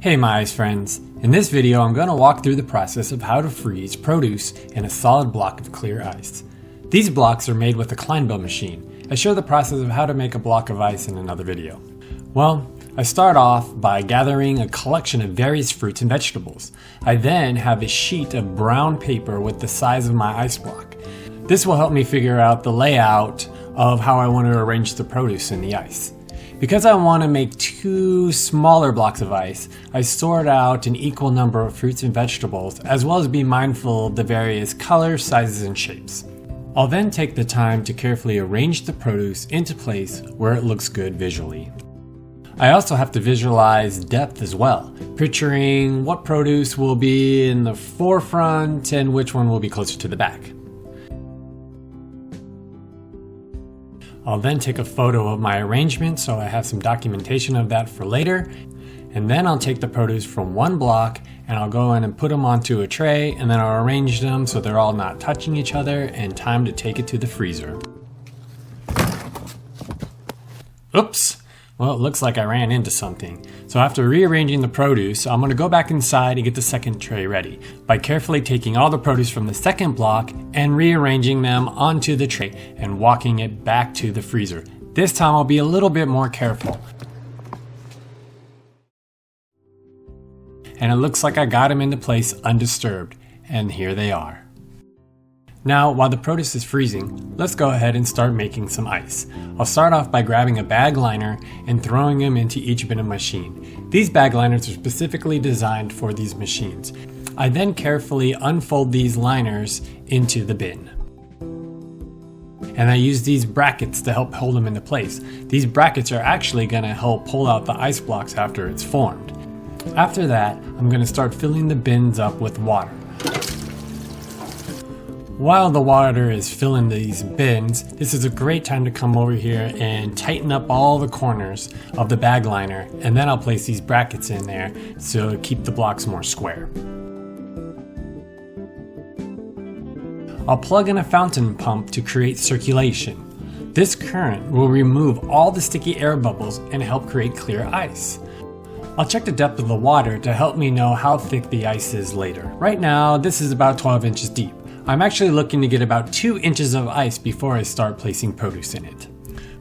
Hey my ice friends, in this video I'm going to walk through the process of how to freeze produce in a solid block of clear ice. These blocks are made with a Kleinbill machine. I show the process of how to make a block of ice in another video. Well, I start off by gathering a collection of various fruits and vegetables. I then have a sheet of brown paper with the size of my ice block. This will help me figure out the layout of how I want to arrange the produce in the ice. Because I want to make two smaller blocks of ice, I sort out an equal number of fruits and vegetables, as well as be mindful of the various colors, sizes, and shapes. I'll then take the time to carefully arrange the produce into place where it looks good visually. I also have to visualize depth as well, picturing what produce will be in the forefront and which one will be closer to the back. I'll then take a photo of my arrangement so I have some documentation of that for later. And then I'll take the produce from one block and I'll go in and put them onto a tray, and then I'll arrange them so they're all not touching each other, and time to take it to the freezer. Oops! Well, it looks like I ran into something. So after rearranging the produce, I'm going to go back inside and get the second tray ready by carefully taking all the produce from the second block and rearranging them onto the tray and walking it back to the freezer. This time I'll be a little bit more careful. And it looks like I got them into place undisturbed, and here they are. Now, while the produce is freezing, let's go ahead and start making some ice. I'll start off by grabbing a bag liner and throwing them into each bin of machine. These bag liners are specifically designed for these machines. I then carefully unfold these liners into the bin. And I use these brackets to help hold them into place. These brackets are actually going to help pull out the ice blocks after it's formed. After that, I'm going to start filling the bins up with water. While the water is filling these bins, this is a great time to come over here and tighten up all the corners of the bag liner, and then I'll place these brackets in there to keep the blocks more square. I'll plug in a fountain pump to create circulation. This current will remove all the sticky air bubbles and help create clear ice. I'll check the depth of the water to help me know how thick the ice is later. Right now, this is about 12 inches deep. I'm actually looking to get about 2 inches of ice before I start placing produce in it.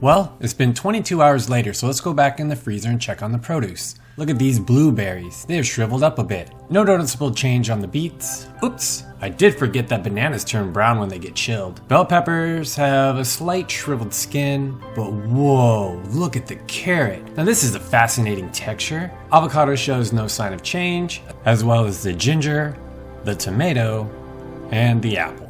Well, it's been 22 hours later, so let's go back in the freezer and check on the produce. Look at these blueberries. They have shriveled up a bit. No noticeable change on the beets. Oops, I did forget that bananas turn brown when they get chilled. Bell peppers have a slight shriveled skin, but whoa, look at the carrot. Now this is a fascinating texture. Avocado shows no sign of change, as well as the ginger, the tomato, and the apple.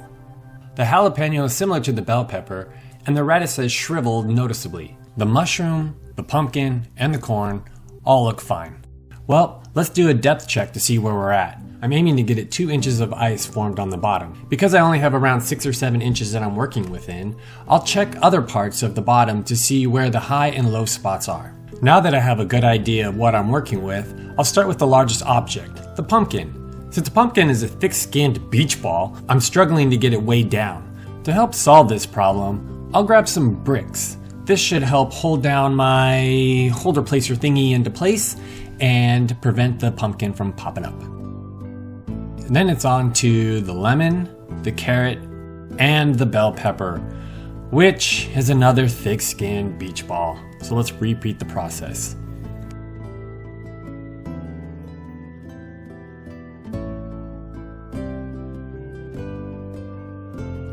The jalapeno is similar to the bell pepper, and the radish has shriveled noticeably. The mushroom, the pumpkin, and the corn all look fine. Well, let's do a depth check to see where we're at. I'm aiming to get it 2 inches of ice formed on the bottom. Because I only have around 6 or 7 inches that I'm working within, I'll check other parts of the bottom to see where the high and low spots are. Now that I have a good idea of what I'm working with, I'll start with the largest object, the pumpkin. Since the pumpkin is a thick-skinned beach ball, I'm struggling to get it weighed down. To help solve this problem, I'll grab some bricks. This should help hold down my holder placer thingy into place and prevent the pumpkin from popping up. And then it's on to the lemon, the carrot, and the bell pepper, which is another thick-skinned beach ball. So let's repeat the process.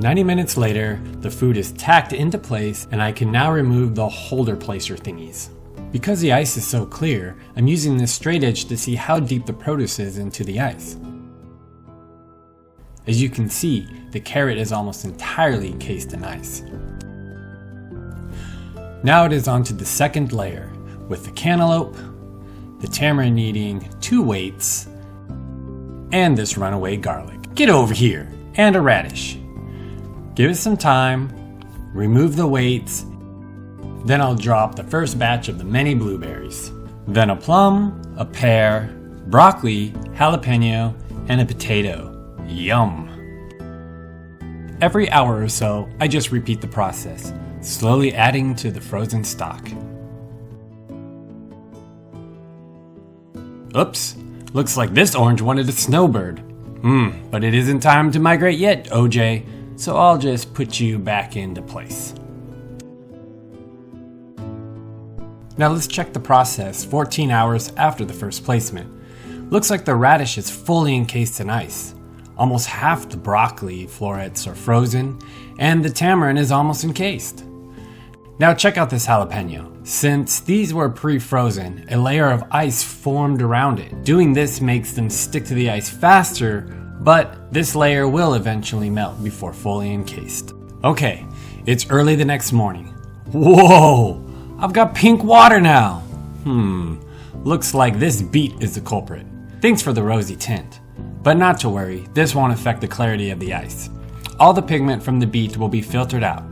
"90 minutes later, the food is tacked into place and I can now remove the holder placer thingies. Because the ice is so clear, I'm using this straight edge to see how deep the produce is into the ice. As you can see, the carrot is almost entirely encased in ice. Now it is on to the second layer, with the cantaloupe, the tamarind needing 2 weights, and this runaway garlic. Get over here! And a radish. Give it some time, remove the weights, then I'll drop the first batch of the many blueberries. Then a plum, a pear, broccoli, jalapeno, and a potato. Yum! Every hour or so, I just repeat the process, slowly adding to the frozen stock. Oops, looks like this orange wanted a snowbird. But it isn't time to migrate yet, OJ, so I'll just put you back into place. Now let's check the process 14 hours after the first placement. Looks like the radish is fully encased in ice. Almost half the broccoli florets are frozen, and the tamarind is almost encased. Now check out this jalapeno. Since these were pre-frozen, a layer of ice formed around it. Doing this makes them stick to the ice faster, but this layer will eventually melt before fully encased. Okay, it's early the next morning. Whoa! I've got pink water now! Looks like this beet is the culprit. Thanks for the rosy tint. But not to worry, this won't affect the clarity of the ice. All the pigment from the beet will be filtered out.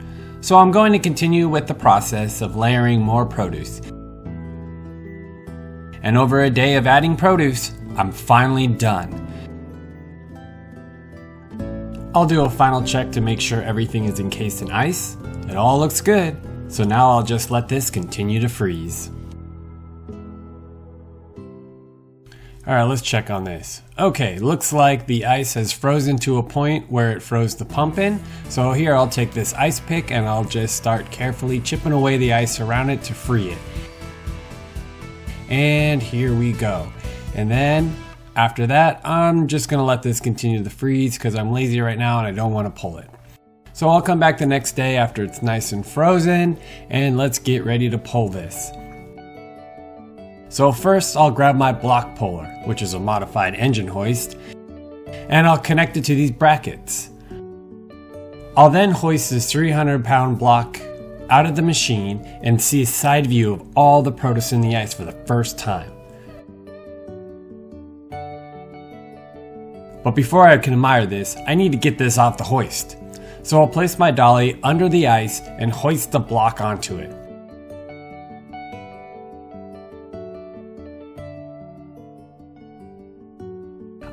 So I'm going to continue with the process of layering more produce. And over a day of adding produce, I'm finally done. I'll do a final check to make sure everything is encased in ice. It all looks good, so now I'll just let this continue to freeze. Alright, let's check on this. Okay, looks like the ice has frozen to a point where it froze the pump in. So here I'll take this ice pick and I'll just start carefully chipping away the ice around it to free it. And here we go. And then after that, I'm just gonna let this continue to freeze because I'm lazy right now and I don't want to pull it. So I'll come back the next day after it's nice and frozen and let's get ready to pull this. So first I'll grab my block puller, which is a modified engine hoist, and I'll connect it to these brackets. I'll then hoist this 300-pound block out of the machine and see a side view of all the produce in the ice for the first time. But before I can admire this, I need to get this off the hoist. So I'll place my dolly under the ice and hoist the block onto it.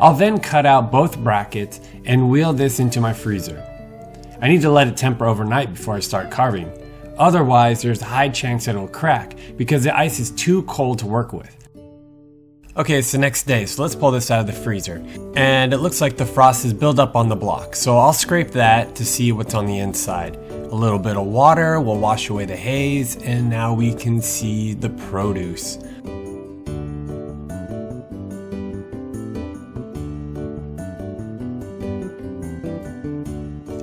I'll then cut out both brackets and wheel this into my freezer. I need to let it temper overnight before I start carving. Otherwise, there's a high chance that it'll crack because the ice is too cold to work with. Okay, it's the next day, so let's pull this out of the freezer. And it looks like the frost is built up on the block, so I'll scrape that to see what's on the inside. A little bit of water will wash away the haze, and now we can see the produce.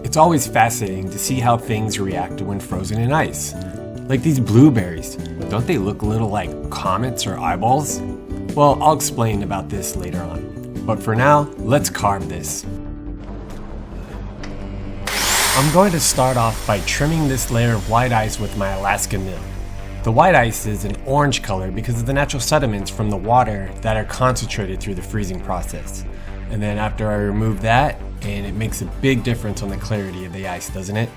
It's always fascinating to see how things react when frozen in ice. Like these blueberries, don't they look a little like comets or eyeballs? Well, I'll explain about this later on. But for now, let's carve this. I'm going to start off by trimming this layer of white ice with my Alaska mill. The white ice is an orange color because of the natural sediments from the water that are concentrated through the freezing process. And then after I remove that, and it makes a big difference on the clarity of the ice, doesn't it?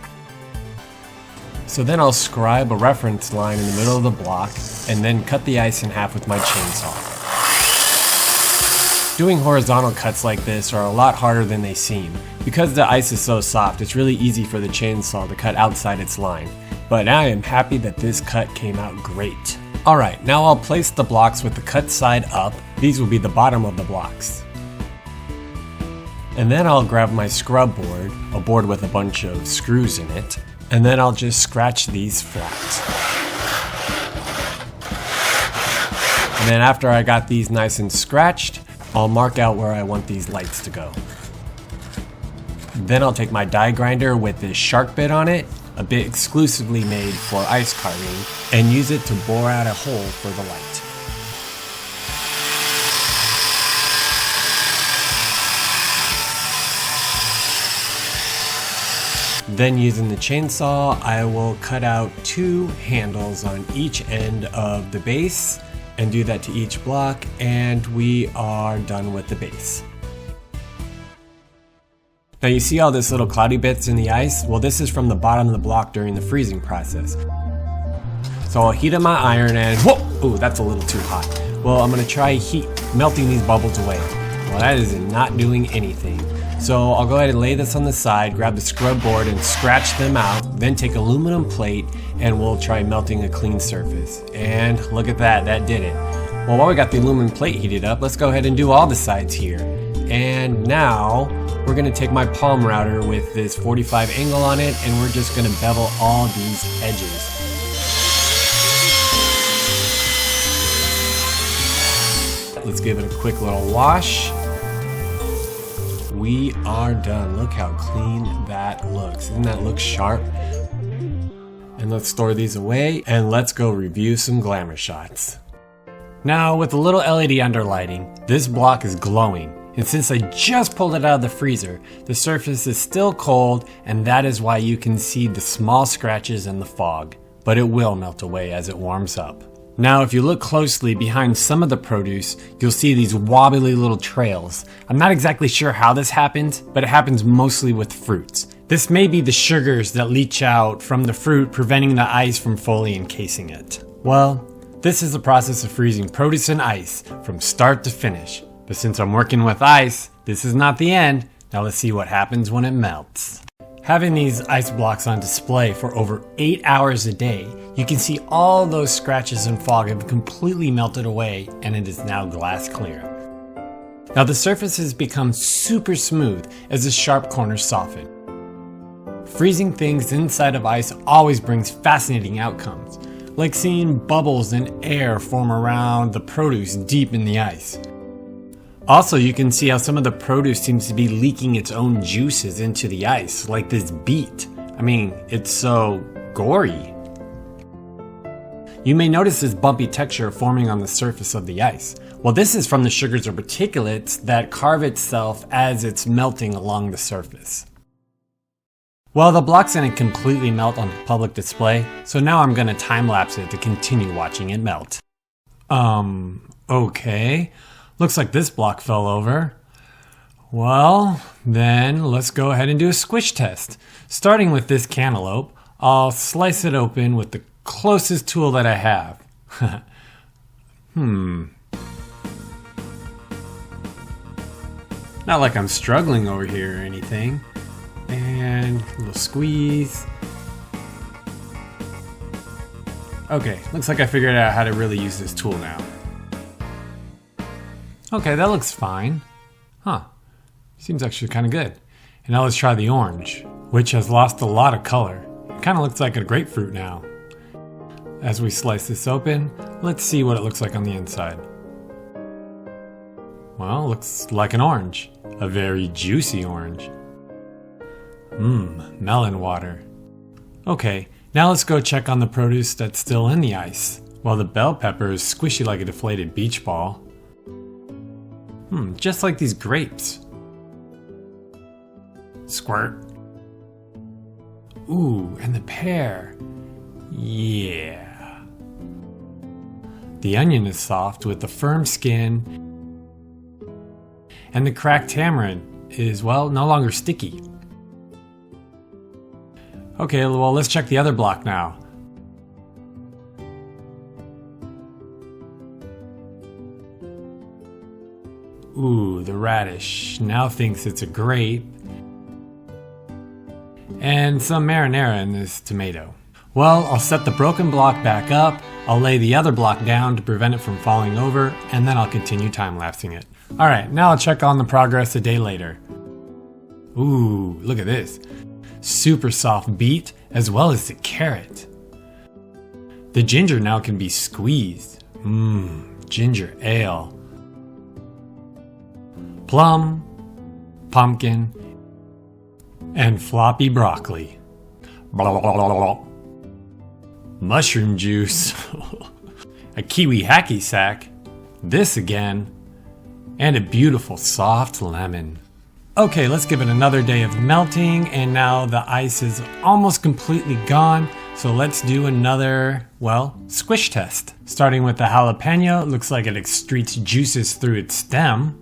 So then I'll scribe a reference line in the middle of the block and then cut the ice in half with my chainsaw. Doing horizontal cuts like this are a lot harder than they seem. Because the ice is so soft, it's really easy for the chainsaw to cut outside its line. But I am happy that this cut came out great. Alright, now I'll place the blocks with the cut side up. These will be the bottom of the blocks. And then I'll grab my scrub board, a board with a bunch of screws in it, and then I'll just scratch these flat. And then after I got these nice and scratched, I'll mark out where I want these lights to go. Then I'll take my die grinder with this shark bit on it, a bit exclusively made for ice carving, and use it to bore out a hole for the light. Then using the chainsaw, I will cut out 2 handles on each end of the base and do that to each block, and we are done with the base. Now you see all this little cloudy bits in the ice? Well, this is from the bottom of the block during the freezing process. So I'll heat up my iron and whoa! Ooh, that's a little too hot. Well, I'm gonna try melting these bubbles away. Well, that is not doing anything. So I'll go ahead and lay this on the side, grab the scrub board and scratch them out, then take aluminum plate and we'll try melting a clean surface. And look at that, that did it. Well, while we got the aluminum plate heated up, let's go ahead and do all the sides here. And now we're gonna take my palm router with this 45 angle on it, and we're just gonna bevel all these edges. Let's give it a quick little wash. We are done. Look how clean that looks. Doesn't that look sharp? And let's store these away, and let's go review some glamour shots. Now, with a little LED underlighting, this block is glowing. And since I just pulled it out of the freezer, the surface is still cold, and that is why you can see the small scratches in the fog. But it will melt away as it warms up. Now, if you look closely behind some of the produce, you'll see these wobbly little trails. I'm not exactly sure how this happens, but it happens mostly with fruits. This may be the sugars that leach out from the fruit, preventing the ice from fully encasing it. Well, this is the process of freezing produce in ice from start to finish. But since I'm working with ice, this is not the end. Now let's see what happens when it melts. Having these ice blocks on display for over 8 hours a day, you can see all those scratches and fog have completely melted away, and it is now glass clear. Now the surface has become super smooth as the sharp corners soften. Freezing things inside of ice always brings fascinating outcomes, like seeing bubbles and air form around the produce deep in the ice. Also, you can see how some of the produce seems to be leaking its own juices into the ice, like this beet. I mean, it's so gory. You may notice this bumpy texture forming on the surface of the ice. Well, this is from the sugars or particulates that carve itself as it's melting along the surface. Well, the block's gonna completely melt on public display, so now I'm gonna time-lapse it to continue watching it melt. Okay. Looks like this block fell over. Well, then let's go ahead and do a squish test. Starting with this cantaloupe, I'll slice it open with the closest tool that I have. Not like I'm struggling over here or anything. And a little squeeze. Okay, looks like I figured out how to really use this tool now. Okay, that looks fine. Huh, seems actually kind of good. And now let's try the orange, which has lost a lot of color. It kind of looks like a grapefruit now. As we slice this open, let's see what it looks like on the inside. Well, looks like an orange. A very juicy orange. Melon water. Okay, now let's go check on the produce that's still in the ice. Well, the bell pepper is squishy like a deflated beach ball. Just like these grapes. Squirt. Ooh, and the pear. Yeah. The onion is soft with a firm skin. And the cracked tamarind is, well, no longer sticky. Okay, well, let's check the other block now. Ooh, the radish now thinks it's a grape. And some marinara in this tomato. Well, I'll set the broken block back up, I'll lay the other block down to prevent it from falling over, and then I'll continue time-lapsing it. Alright, now I'll check on the progress a day later. Ooh, look at this. Super soft beet, as well as the carrot. The ginger now can be squeezed. Ginger ale. Plum, pumpkin, and floppy broccoli. Blah, blah, blah, blah. Mushroom juice. A kiwi hacky sack. This again. And a beautiful soft lemon. Okay, let's give it another day of melting, and now the ice is almost completely gone, so let's do another, well, squish test. Starting with the jalapeno, it looks like it excretes juices through its stem.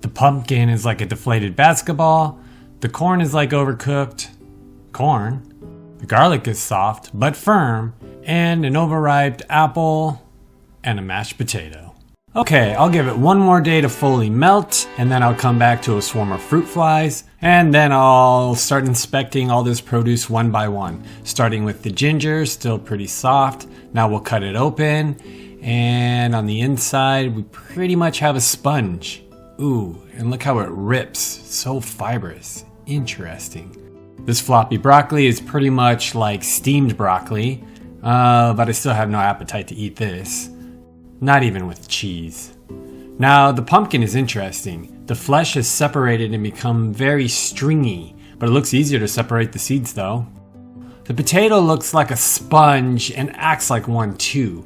The pumpkin is like a deflated basketball. The corn is like overcooked corn. The garlic is soft but firm, and an overripe apple, and a mashed potato. Okay, I'll give it one more day to fully melt, and then I'll come back to a swarm of fruit flies, and then I'll start inspecting all this produce one by one, starting with the ginger, still pretty soft. Now we'll cut it open, And on the inside, we pretty much have a sponge. Ooh, and look how it rips. So fibrous. Interesting. This floppy broccoli is pretty much like steamed broccoli, but I still have no appetite to eat this. Not even with cheese. Now, the pumpkin is interesting. The flesh is separated and become very stringy, but it looks easier to separate the seeds though. The potato looks like a sponge and acts like one too.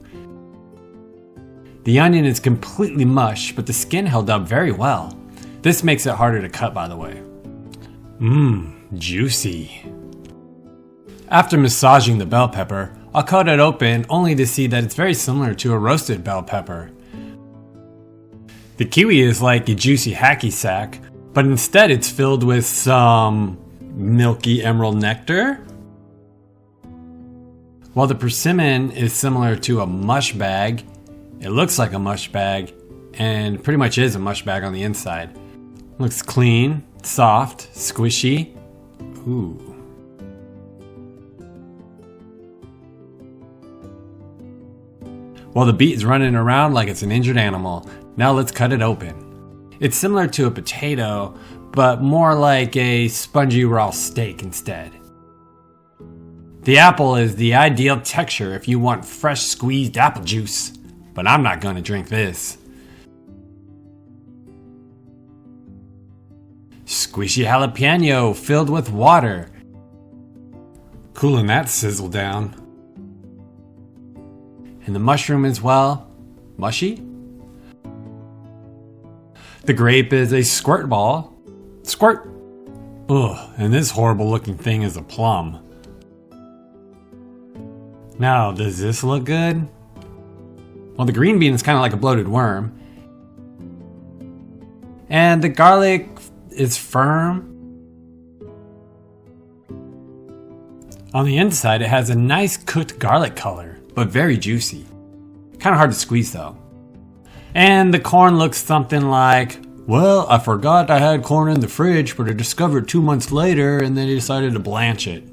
The onion is completely mush, but the skin held up very well. This makes it harder to cut, by the way. Mmm, juicy. After massaging the bell pepper, I'll cut it open only to see that it's very similar to a roasted bell pepper. The kiwi is like a juicy hacky sack, but instead it's filled with some milky emerald nectar. While the persimmon is similar to a mush bag, it looks like a mush bag, and pretty much is a mush bag on the inside. Looks clean, soft, squishy. Ooh. While the beet is running around like it's an injured animal, now let's cut it open. It's similar to a potato, but more like a spongy raw steak instead. The apple is the ideal texture if you want fresh squeezed apple juice. But I'm not going to drink this. Squishy jalapeno filled with water. Cooling that sizzle down. And the mushroom is, well, mushy? The grape is a squirt ball. Squirt! Ugh, and this horrible looking thing is a plum. Now, does this look good? Well, the green bean is kind of like a bloated worm. And the garlic is firm. On the inside, it has a nice cooked garlic color, but very juicy. Kind of hard to squeeze though. And the corn looks something like, well, I forgot I had corn in the fridge, but I discovered 2 months later and then I decided to blanch it.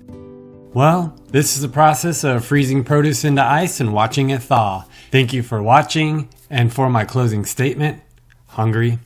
Well, this is the process of freezing produce into ice and watching it thaw. Thank you for watching, and for my closing statement, hungry